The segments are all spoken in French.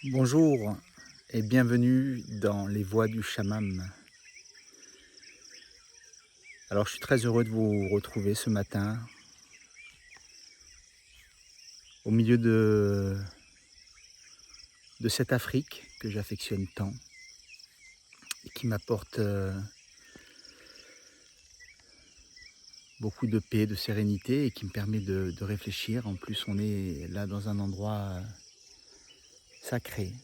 Bonjour et bienvenue dans les voies du Chamam. Alors je suis très heureux de vous retrouver ce matin au milieu de cette Afrique que j'affectionne tant et qui m'apporte beaucoup de paix, de sérénité et qui me permet de réfléchir. En plus on est là dans un endroit sacré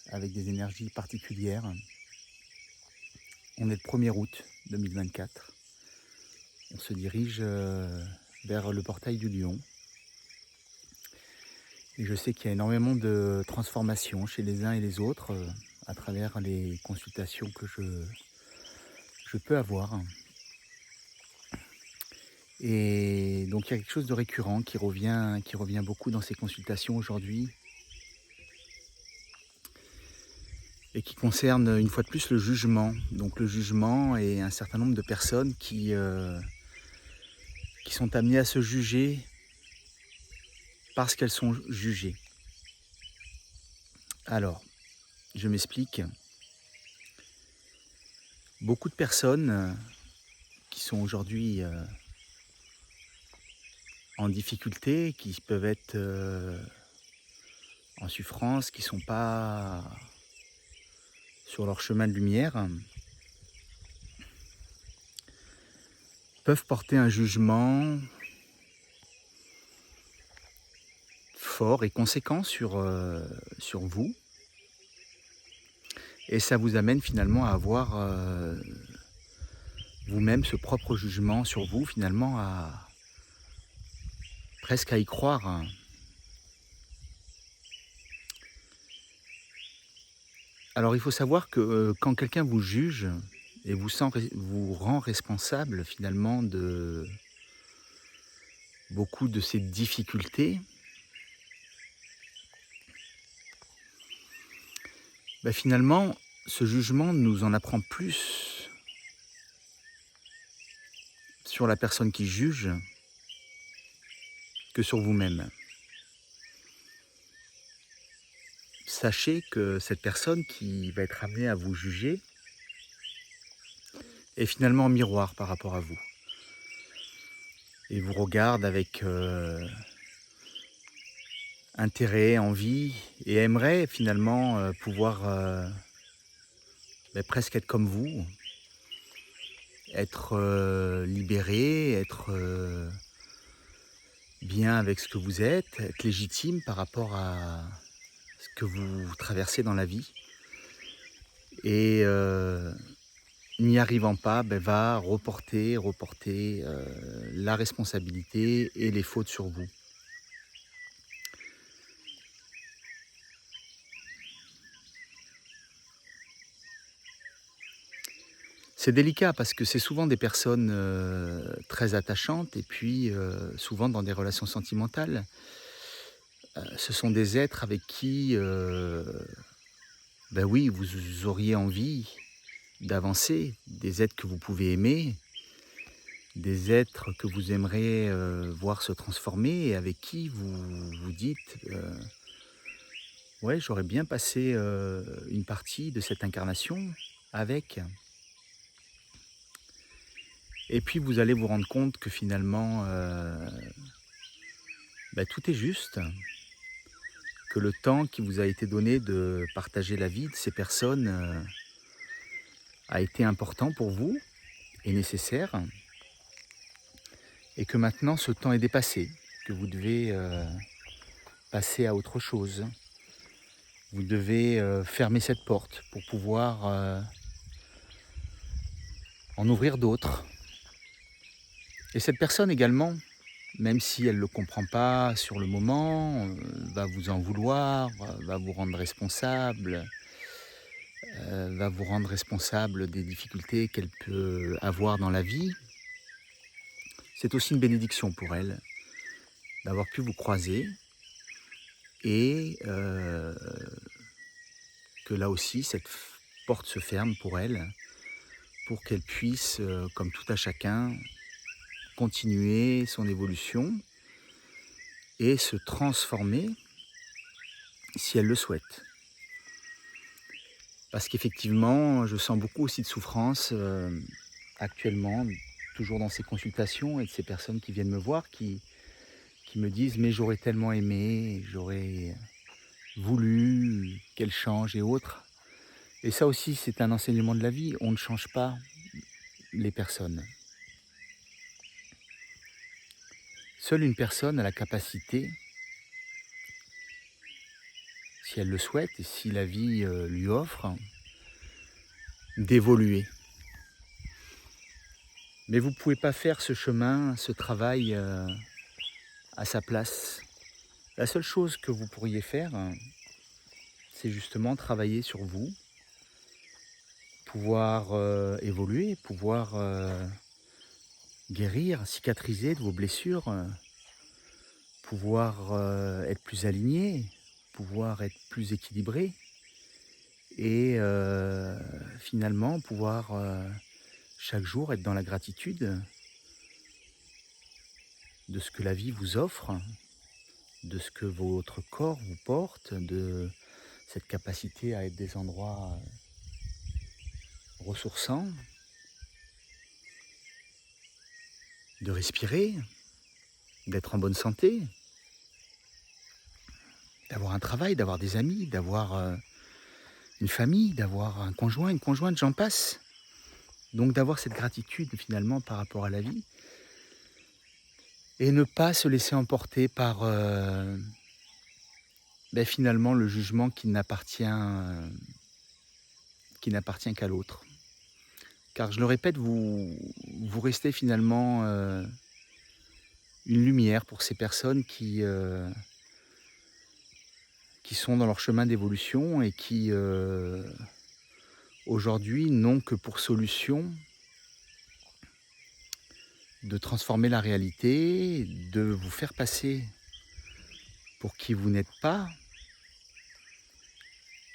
avec des énergies particulières. On est le 1er août 2024. On se dirige vers le portail du Lion. Et je sais qu'il y a énormément de transformations chez les uns et les autres à travers les consultations que je peux avoir. Et donc il y a quelque chose de récurrent qui revient beaucoup dans ces consultations aujourd'hui et qui concerne une fois de plus le jugement. Donc le jugement et un certain nombre de personnes qui sont amenées à se juger parce qu'elles sont jugées. Alors, je m'explique. Beaucoup de personnes qui sont aujourd'hui en difficulté, qui peuvent être en souffrance, qui ne sont pas sur leur chemin de lumière, peuvent porter un jugement fort et conséquent sur vous. Et ça vous amène finalement à avoir vous-même ce propre jugement sur vous, finalement presque à y croire. Alors il faut savoir que quand quelqu'un vous juge et vous rend responsable finalement de beaucoup de ces difficultés, finalement, ce jugement nous en apprend plus sur la personne qui juge que sur vous-même. Sachez que cette personne qui va être amenée à vous juger est finalement en miroir par rapport à vous. Et vous regarde avec intérêt, envie, et aimerait finalement pouvoir presque être comme vous, être libéré, être bien avec ce que vous êtes, être légitime par rapport à ce que vous traversez dans la vie. Et n'y arrivant pas, va reporter la responsabilité et les fautes sur vous. C'est délicat parce que c'est souvent des personnes très attachantes et puis souvent dans des relations sentimentales. Ce sont des êtres avec qui, oui, vous auriez envie d'avancer, des êtres que vous pouvez aimer, des êtres que vous aimeriez voir se transformer et avec qui vous vous dites ouais, j'aurais bien passé une partie de cette incarnation avec. Et puis vous allez vous rendre compte que finalement tout est juste, que le temps qui vous a été donné de partager la vie de ces personnes a été important pour vous et nécessaire, et que maintenant ce temps est dépassé, que vous devez passer à autre chose. Vous devez fermer cette porte pour pouvoir en ouvrir d'autres. Et cette personne également, même si elle ne le comprend pas sur le moment, va vous en vouloir, va vous rendre responsable, va vous rendre responsable des difficultés qu'elle peut avoir dans la vie. C'est aussi une bénédiction pour elle d'avoir pu vous croiser et que là aussi cette porte se ferme pour elle, pour qu'elle puisse, comme tout à chacun, continuer son évolution et se transformer si elle le souhaite. Parce qu'effectivement, je sens beaucoup aussi de souffrance actuellement, toujours dans ces consultations et de ces personnes qui viennent me voir, qui me disent mais j'aurais tellement aimé, j'aurais voulu qu'elle change et autres. Et ça aussi, c'est un enseignement de la vie. On ne change pas les personnes. Seule une personne a la capacité, si elle le souhaite et si la vie lui offre, d'évoluer. Mais vous ne pouvez pas faire ce chemin, ce travail à sa place. La seule chose que vous pourriez faire, c'est justement travailler sur vous, pouvoir évoluer, pouvoir guérir, cicatriser de vos blessures, pouvoir être plus aligné, pouvoir être plus équilibré et finalement pouvoir chaque jour être dans la gratitude de ce que la vie vous offre, de ce que votre corps vous porte, de cette capacité à être des endroits ressourçants, de respirer, d'être en bonne santé, d'avoir un travail, d'avoir des amis, d'avoir une famille, d'avoir un conjoint, une conjointe, j'en passe. Donc d'avoir cette gratitude finalement par rapport à la vie et ne pas se laisser emporter par finalement le jugement qui n'appartient qu'à l'autre. Car je le répète, vous restez finalement une lumière pour ces personnes qui sont dans leur chemin d'évolution et qui aujourd'hui n'ont que pour solution de transformer la réalité, de vous faire passer pour qui vous n'êtes pas,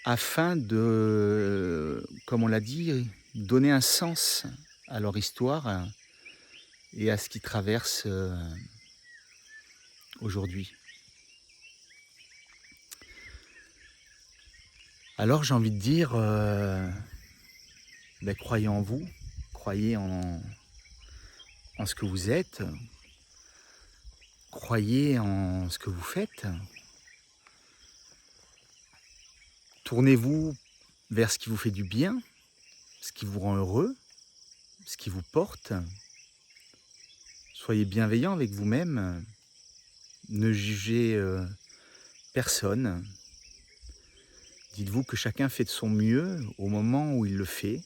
afin de, comme on l'a dit, donner un sens à leur histoire et à ce qu'ils traversent aujourd'hui. Alors j'ai envie de dire, croyez en vous, croyez en ce que vous êtes, croyez en ce que vous faites, tournez-vous vers ce qui vous fait du bien, ce qui vous rend heureux, ce qui vous porte. Soyez bienveillant avec vous-même, ne jugez personne. Dites-vous que chacun fait de son mieux au moment où il le fait,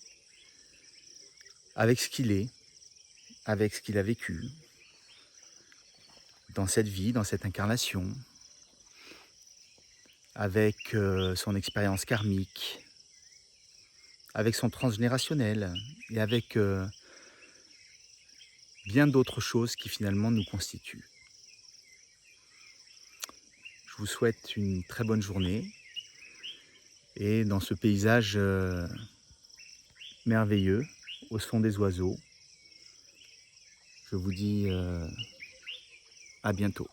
avec ce qu'il est, avec ce qu'il a vécu, dans cette vie, dans cette incarnation, avec son expérience karmique, avec son transgénérationnel et avec bien d'autres choses qui finalement nous constituent. Je vous souhaite une très bonne journée et dans ce paysage merveilleux, au son des oiseaux, je vous dis à bientôt.